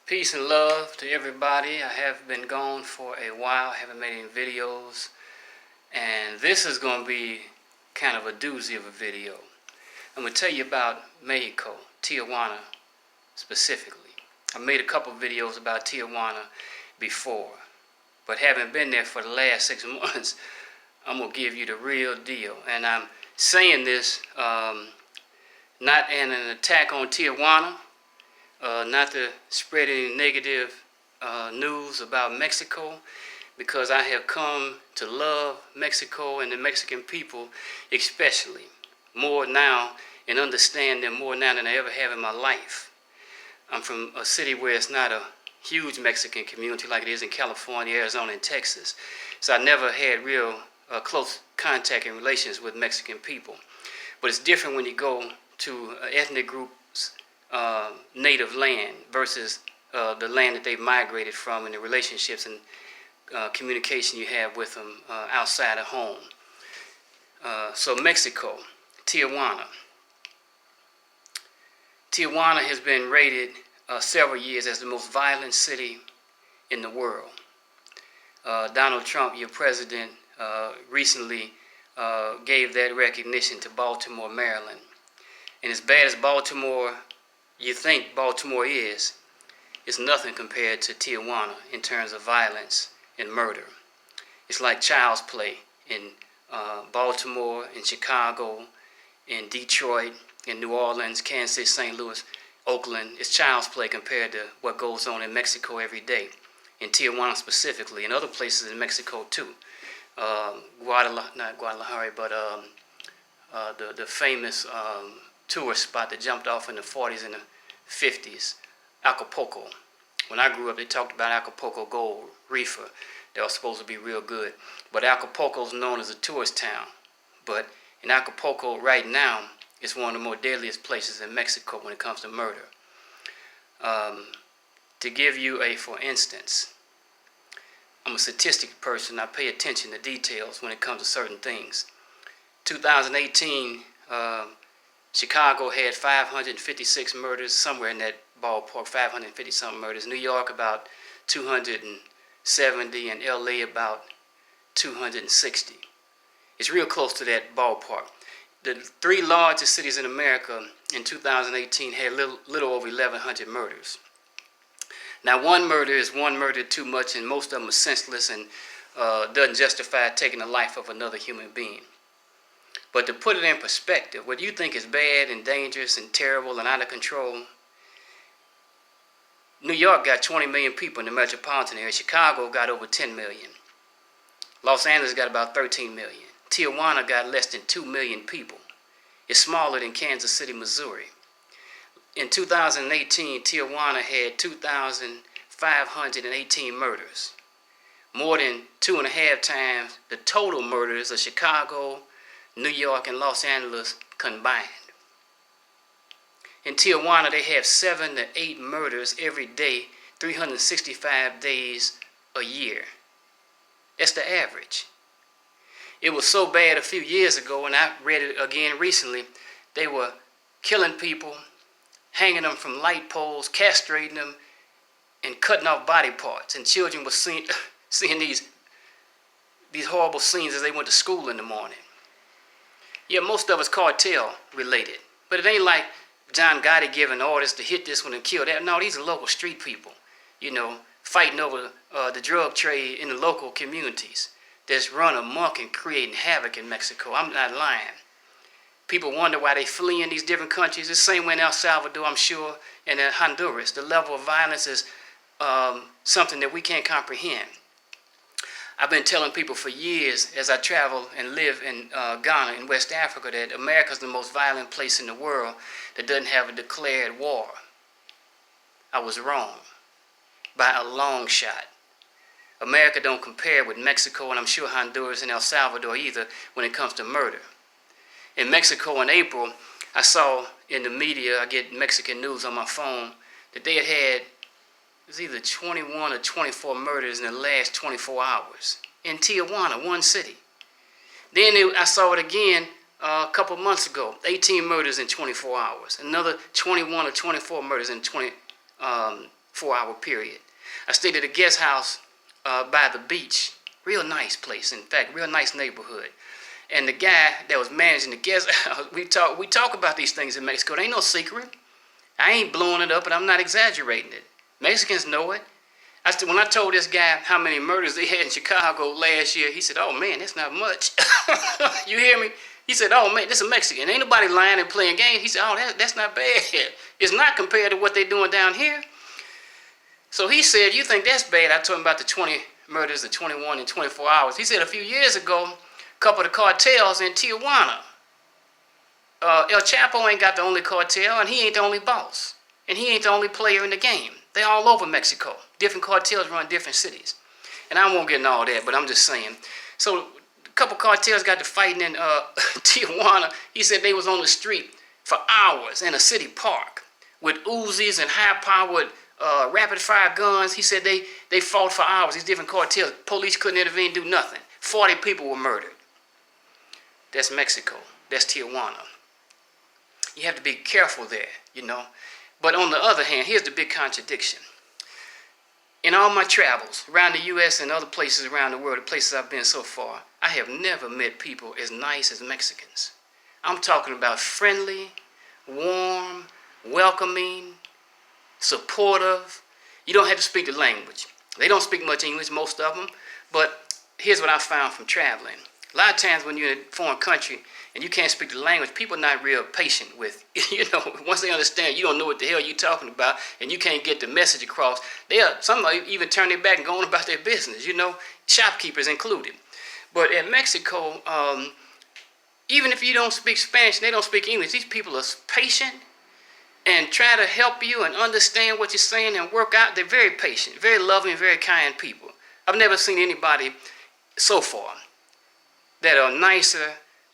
Peace and love to everybody. I have been gone for a while. I haven't made any videos. And this is going to be kind of a doozy of a video. I'm going to tell you about Mexico, Tijuana specifically. I made a couple videos about Tijuana before, but haven't been there for the last 6 months. I'm going to give you the real deal. And I'm saying this not in an attack on Tijuana, not to spread any negative news about Mexico, because I have come to love Mexico and the Mexican people especially more now, and understand them more now than I ever have in my life. I'm from a city where it's not a huge Mexican community like it is in California, Arizona, and Texas. So I never had real close contact and relations with Mexican people. But it's different when you go to ethnic groups' native land versus the land that they've migrated from, and the relationships and communication you have with them outside of home. So Mexico, Tijuana. Tijuana has been rated several years as the most violent city in the world. Donald Trump, your president, recently gave that recognition to Baltimore, Maryland. And as bad as Baltimore, you think Baltimore is, it's nothing compared to Tijuana in terms of violence and murder. It's like child's play in Baltimore, in Chicago, in Detroit, in New Orleans, Kansas City, St. Louis, Oakland. It's child's play compared to what goes on in Mexico every day, in Tijuana specifically, and other places in Mexico too. Not Guadalajara, but the famous tourist spot that jumped off in the 40s and the 50s, Acapulco. When I grew up, they talked about Acapulco Gold Reefer. They were supposed to be real good. But Acapulco is known as a tourist town. But in Acapulco right now, it's one of the more deadliest places in Mexico when it comes to murder. To give you for instance, I'm a statistic person. I pay attention to details when it comes to certain things. 2018, Chicago had 556 murders, somewhere in that ballpark, 550-something murders. New York about 270, and LA about 260. It's real close to that ballpark. The 3 largest cities in America in 2018 had little over 1,100 murders. Now, one murder is one murder too much, and most of them are senseless and doesn't justify taking the life of another human being. But to put it in perspective, what you think is bad and dangerous and terrible and out of control, New York got 20 million people in the metropolitan area. Chicago got over 10 million. Los Angeles got about 13 million. Tijuana got less than 2 million people. It's smaller than Kansas City, Missouri. In 2018, Tijuana had 2,518 murders, more than 2.5 times the total murders of Chicago, New York, and Los Angeles combined. In Tijuana, they have 7 to 8 murders every day, 365 days a year. That's the average. It was so bad a few years ago, and I read it again recently, they were killing people, hanging them from light poles, castrating them, and cutting off body parts. And children were seeing these horrible scenes as they went to school in the morning. Yeah, most of it's cartel related, but it ain't like John Gotti giving orders to hit this one and kill that. No, these are local street people, fighting over the drug trade in the local communities that's run amok and creating havoc in Mexico. I'm not lying. People wonder why they flee in these different countries. The same way in El Salvador, I'm sure, and in Honduras. The level of violence is something that we can't comprehend. I've been telling people for years as I travel and live in Ghana in West Africa that America's the most violent place in the world that doesn't have a declared war. I was wrong by a long shot. America don't compare with Mexico, and I'm sure Honduras and El Salvador either when it comes to murder. In Mexico in April, I saw in the media, I get Mexican news on my phone, that they had it was either 21 or 24 murders in the last 24 hours in Tijuana, one city. Then I saw it again a couple months ago, 18 murders in 24 hours. Another 21 or 24 murders in 4-hour period. I stayed at a guest house by the beach. Real nice place, in fact, real nice neighborhood. And the guy that was managing the guest house, we talk about these things in Mexico. There ain't no secret. I ain't blowing it up, and I'm not exaggerating it. Mexicans know it. When I told this guy how many murders they had in Chicago last year, he said, "Oh man, that's not much." You hear me? He said, "Oh man, this is a Mexican. Ain't nobody lying and playing games." He said, "Oh, that's not bad. It's not compared to what they're doing down here." So he said, "You think that's bad?" I told him about the 20 murders, the 21 in 24 hours. He said a few years ago, a couple of the cartels in Tijuana. El Chapo ain't got the only cartel, and he ain't the only boss. And he ain't the only player in the game. They're all over Mexico. Different cartels run different cities. And I won't get into all that, but I'm just saying. So a couple cartels got to fighting in Tijuana. He said they was on the street for hours in a city park with Uzis and high-powered rapid-fire guns. He said they fought for hours, these different cartels. Police couldn't intervene, do nothing. 40 people were murdered. That's Mexico. That's Tijuana. You have to be careful there, you know. But on the other hand, here's the big contradiction. In all my travels around the U.S. and other places around the world, the places I've been so far, I have never met people as nice as Mexicans. I'm talking about friendly, warm, welcoming, supportive. You don't have to speak the language. They don't speak much English, most of them. But here's what I found from traveling. A lot of times when you're in a foreign country and you can't speak the language, people are not real patient with, once they understand you don't know what the hell you're talking about and you can't get the message across, some even turn their back and go on about their business, shopkeepers included. But in Mexico, even if you don't speak Spanish and they don't speak English, these people are patient and try to help you and understand what you're saying and work out. They're very patient, very loving, very kind people. I've never seen anybody so far that are nicer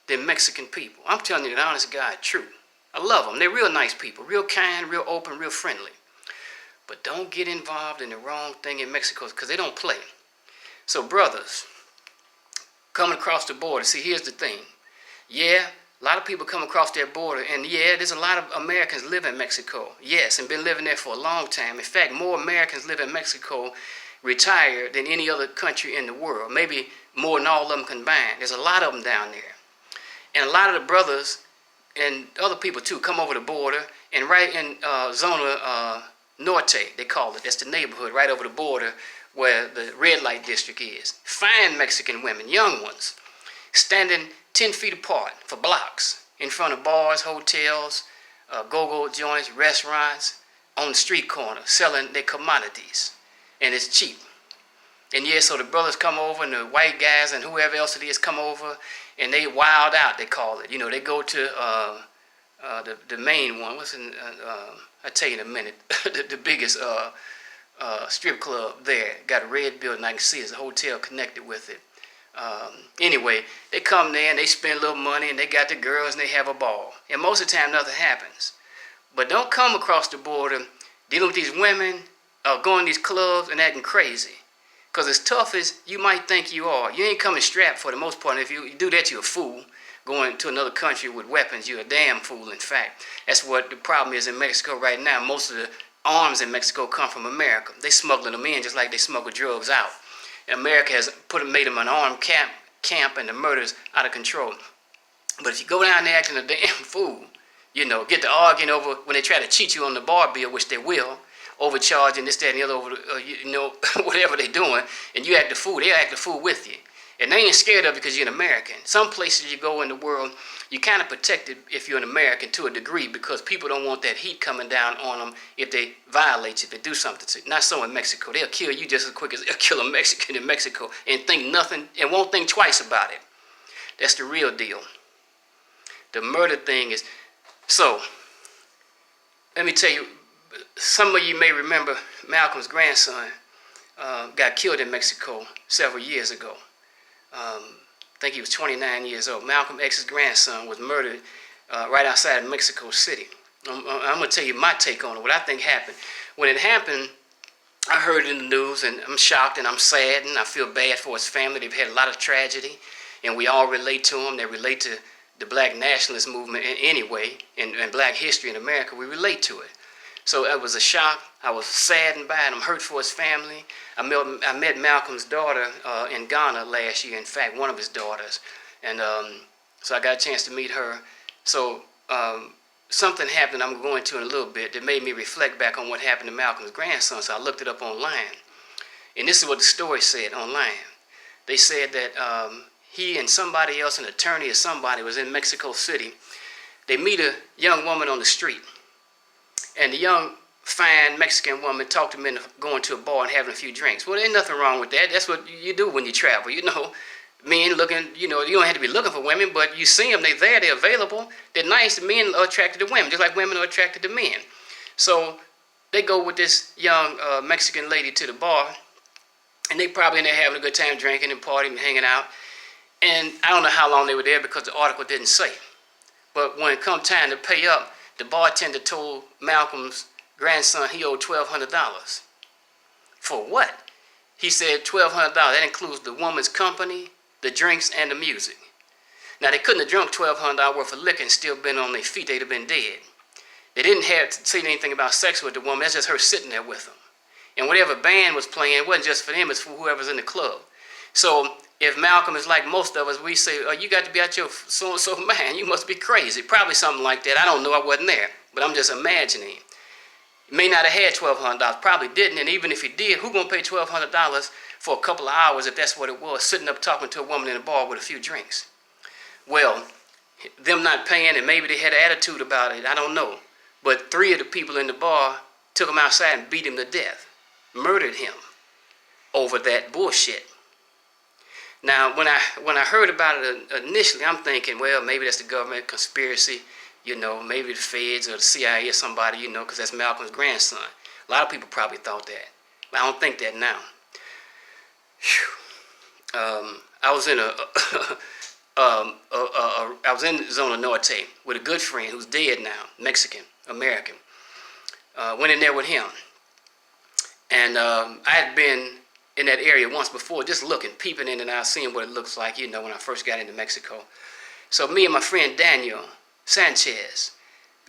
than Mexican people. I'm telling you the honest God truth. I love them. They're real nice people, real kind, real open, real friendly. But don't get involved in the wrong thing in Mexico because they don't play. So brothers, coming across the border, see, here's the thing. Yeah, a lot of people come across their border, and yeah, there's a lot of Americans live in Mexico. Yes, and been living there for a long time. In fact, more Americans live in Mexico retired than any other country in the world. Maybe more than all of them combined. There's a lot of them down there. And a lot of the brothers and other people too come over the border, and right in Zona Norte, they call it. That's the neighborhood right over the border where the red light district is. Fine Mexican women, young ones, standing 10 feet apart for blocks in front of bars, hotels, go-go joints, restaurants, on the street corner selling their commodities. And it's cheap. And yeah, so the brothers come over and the white guys and whoever else it is come over and they wild out, they call it. They go to the main one. I'll tell you in a minute. the biggest strip club there. Got a red building I can see. There's a hotel connected with it. Anyway, they come there and they spend a little money and they got the girls and they have a ball. And most of the time nothing happens. But don't come across the border dealing with these women, going to these clubs and acting crazy. Because as tough as you might think you are, you ain't coming strapped for the most part. And if you do that, you're a fool. Going to another country with weapons, you're a damn fool, in fact. That's what the problem is in Mexico right now. Most of the arms in Mexico come from America. They smuggling them in just like they smuggle drugs out. And America has made them an armed camp and the murders out of control. But if you go down there acting a damn fool, get to arguing over when they try to cheat you on the bar bill, which they will, overcharging this, that, and the other, whatever they're doing, and you act a fool, they'll act a fool with you. And they ain't scared of you because you're an American. Some places you go in the world, you're kind of protected if you're an American to a degree because people don't want that heat coming down on them if they violate you, if they do something to you. Not so in Mexico. They'll kill you just as quick as they'll kill a Mexican in Mexico and think nothing and won't think twice about it. That's the real deal. The murder thing is... So, let me tell you, some of you may remember Malcolm's grandson got killed in Mexico several years ago. I think he was 29 years old. Malcolm X's grandson was murdered right outside of Mexico City. I'm going to tell you my take on it, what I think happened. When it happened, I heard it in the news, and I'm shocked and I'm sad, and I feel bad for his family. They've had a lot of tragedy, and we all relate to them. They relate to the black nationalist movement anyway, and black history in America. We relate to it. So it was a shock. I was saddened by it. I'm hurt for his family. I met Malcolm's daughter in Ghana last year. In fact, one of his daughters, and so I got a chance to meet her. So something happened I'm going to in a little bit that made me reflect back on what happened to Malcolm's grandson. So I looked it up online, and this is what the story said online. They said that he and somebody else, an attorney or somebody, was in Mexico City. They meet a young woman on the street, and the young, fine Mexican woman talked him into going to a bar and having a few drinks. Well, there's nothing wrong with that. That's what you do when you travel. Men looking, you don't have to be looking for women, but you see them, they're there, they're available. They're nice. The men are attracted to women, just like women are attracted to men. So they go with this young Mexican lady to the bar, and they probably in there having a good time drinking and partying and hanging out. And I don't know how long they were there because the article didn't say. But when it come time to pay up, the bartender told Malcolm's grandson he owed $1,200. For what? He said $1,200. That includes the woman's company, the drinks, and the music. Now, they couldn't have drunk $1,200 worth of liquor and still been on their feet. They'd have been dead. They didn't have to say anything about sex with the woman. That's just her sitting there with them. And whatever band was playing, it wasn't just for them. It's for whoever's in the club. So if Malcolm is like most of us, we say, oh, you got to be out your so-and-so mind. You must be crazy. Probably something like that. I don't know. I wasn't there. But I'm just imagining. He may not have had $1,200. Probably didn't. And even if he did, who's going to pay $1,200 for a couple of hours if that's what it was, sitting up talking to a woman in a bar with a few drinks? Well, them not paying, and maybe they had an attitude about it. I don't know. But 3 of the people in the bar took him outside and beat him to death. Murdered him over that bullshit. Now, when I heard about it initially, I'm thinking, well, maybe that's the government conspiracy, maybe the feds or the CIA or somebody, because that's Malcolm's grandson. A lot of people probably thought that, but I don't think that now. I was in I was in Zona Norte with a good friend who's dead now, Mexican American. Went in there with him, and I had been in that area once before, just looking, peeping in and out, seeing what it looks like, when I first got into Mexico. So me and my friend Daniel Sanchez,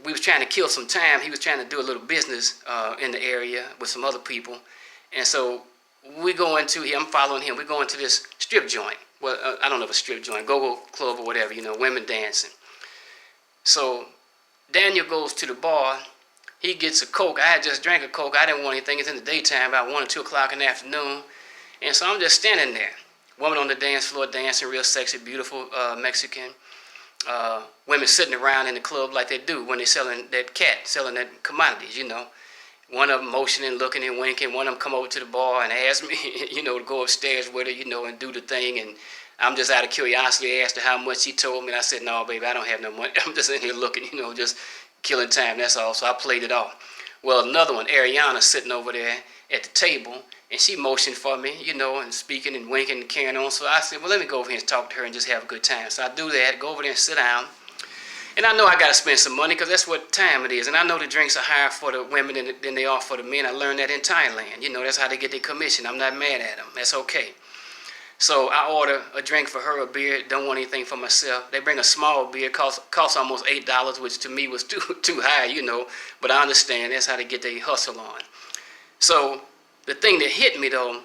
we was trying to kill some time. He was trying to do a little business in the area with some other people. And so we go into, I'm following him, we go into this strip joint. Well, I don't know if it's a strip joint, go-go club or whatever, women dancing. So Daniel goes to the bar. He gets a Coke. I had just drank a Coke. I didn't want anything. It's in the daytime, about 1 or 2 o'clock in the afternoon. And so I'm just standing there. Woman on the dance floor dancing, real sexy, beautiful Mexican. Women sitting around in the club like they do when they're selling that commodities, One of them motioning, looking and winking. One of them come over to the bar and ask me, to go upstairs with her, and do the thing. And I'm just out of curiosity asked her how much. She told me, and I said, no, baby, I don't have no money. I'm just in here looking, just killing time, that's all. So I played it off. Well, another one, Ariana, sitting over there at the table, and she motioned for me, and speaking and winking and carrying on. So I said, well, let me go over here and talk to her and just have a good time. So I do that, go over there and sit down. And I know I got to spend some money because that's what time it is. And I know the drinks are higher for the women than they are for the men. I learned that in Thailand. That's how they get their commission. I'm not mad at them. That's okay. So I order a drink for her, a beer, don't want anything for myself. They bring a small beer, costs almost $8, which to me was too high, But I understand that's how they get their hustle on. So the thing that hit me, though,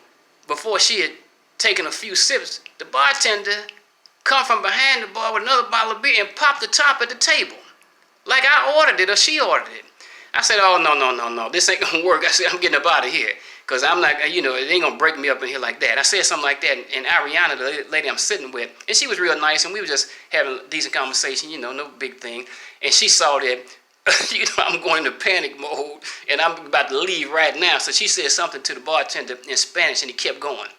before she had taken a few sips, the bartender come from behind the bar with another bottle of beer and popped the top at the table. Like I ordered it or she ordered it. I said, oh, no, this ain't going to work. I said, I'm getting up out of here. Because I'm not, it ain't going to break me up in here like that. I said something like that, and Ariana, the lady I'm sitting with, and she was real nice, and we were just having a decent conversation, no big thing. And she saw that, I'm going into panic mode, and I'm about to leave right now. So she said something to the bartender in Spanish, and he kept going.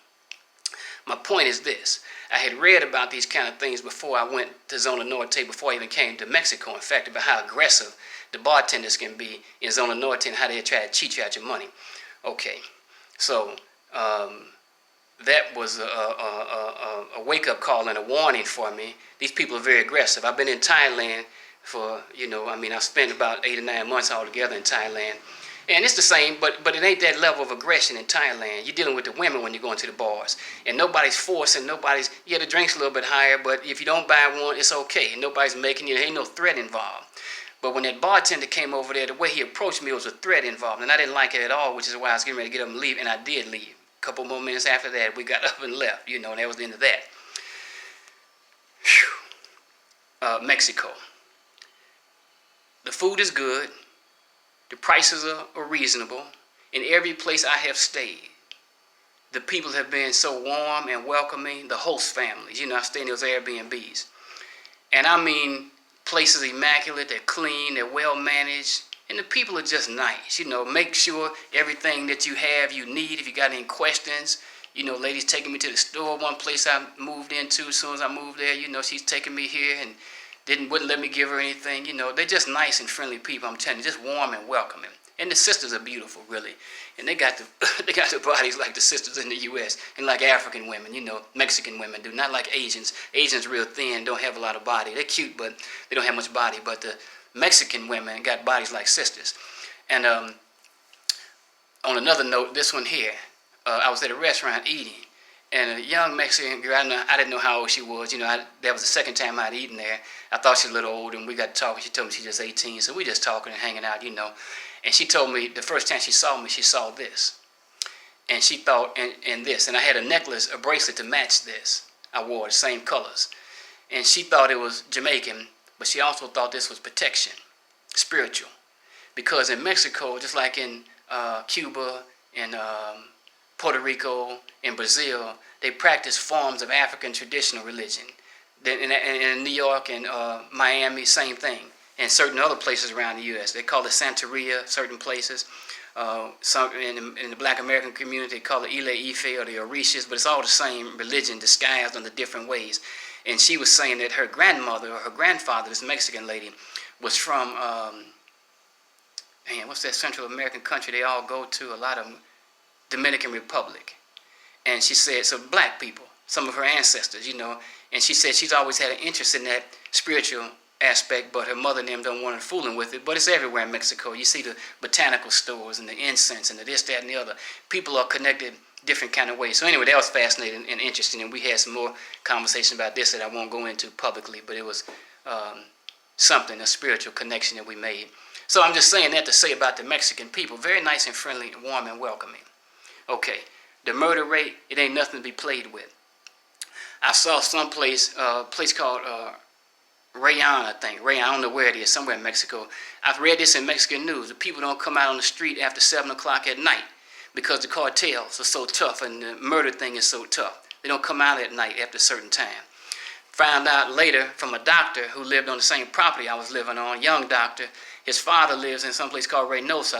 My point is this. I had read about these kind of things before I went to Zona Norte, before I even came to Mexico, in fact, about how aggressive the bartenders can be in Zona Norte and how they try to cheat you out your money. Okay. So that was a wake-up call and a warning for me. These people are very aggressive. I've been in Thailand for, I spent about 8 or 9 months altogether in Thailand. And it's the same, but it ain't that level of aggression in Thailand. You're dealing with the women when you go into the bars. And nobody's forcing, the drink's a little bit higher, but if you don't buy one, it's okay. Nobody's making you, there ain't no threat involved. But when that bartender came over there, the way he approached me was a threat involved, and I didn't like it at all, which is why I was getting ready to get up and leave, and I did leave. A couple more minutes after that, we got up and left, and that was the end of that. Mexico. The food is good. The prices are reasonable. In every place I have stayed, the people have been so warm and welcoming, the host families. I stay in those Airbnbs. And I mean, places immaculate, they're clean, they're well managed, and the people are just nice. Make sure everything that you have, you need. If you got any questions, ladies taking me to the store. One place I moved into, as soon as I moved there, she's taking me here and wouldn't let me give her anything. They're just nice and friendly people. I'm telling you, just warm and welcoming. And the sisters are beautiful, really. And they got the bodies like the sisters in the U.S. and like African women, Mexican women do. Not like Asians. Asians real thin, don't have a lot of body. They're cute, but they don't have much body. But the Mexican women got bodies like sisters. And on another note, this one here, I was at a restaurant eating, and a young Mexican girl, I didn't know how old she was. That was the second time I'd eaten there. I thought she was a little older, and we got talking. She told me she's just 18, so we just talking and hanging out, And she told me the first time she saw me, she saw this. And she thought, and this. And I had a necklace, a bracelet to match this. I wore the same colors. And she thought it was Jamaican, but she also thought this was protection, spiritual. Because in Mexico, just like in Cuba and Puerto Rico and Brazil, they practice forms of African traditional religion. In New York and Miami, same thing. And certain other places around the U.S. They call it Santeria, certain places. Some in the Black American community, they call it Ile Ife or the Orishas, but it's all the same religion disguised under different ways. And she was saying that her grandmother or her grandfather, this Mexican lady, was from, what's that Central American country they all go to, a lot of them, Dominican Republic. And she said, so black people, some of her ancestors, and she said she's always had an interest in that spiritual aspect, but her mother and them don't want her fooling with it. But it's everywhere in Mexico. You see the botanical stores and the incense and the this, that, and the other. People are connected different kind of ways. So anyway, that was fascinating and interesting, and we had some more conversation about this that I won't go into publicly, but it was a spiritual connection that we made. So I'm just saying that to say about the Mexican people, very nice and friendly, warm and welcoming. Okay, the murder rate, it ain't nothing to be played with. I saw some place, place called Rayon, I think. Rayon, I don't know where it is, somewhere in Mexico. I've read this in Mexican news. The people don't come out on the street after 7 o'clock at night because the cartels are so tough and the murder thing is so tough. They don't come out at night after a certain time. Found out later from a doctor who lived on the same property I was living on, young doctor. His father lives in some place called Reynosa.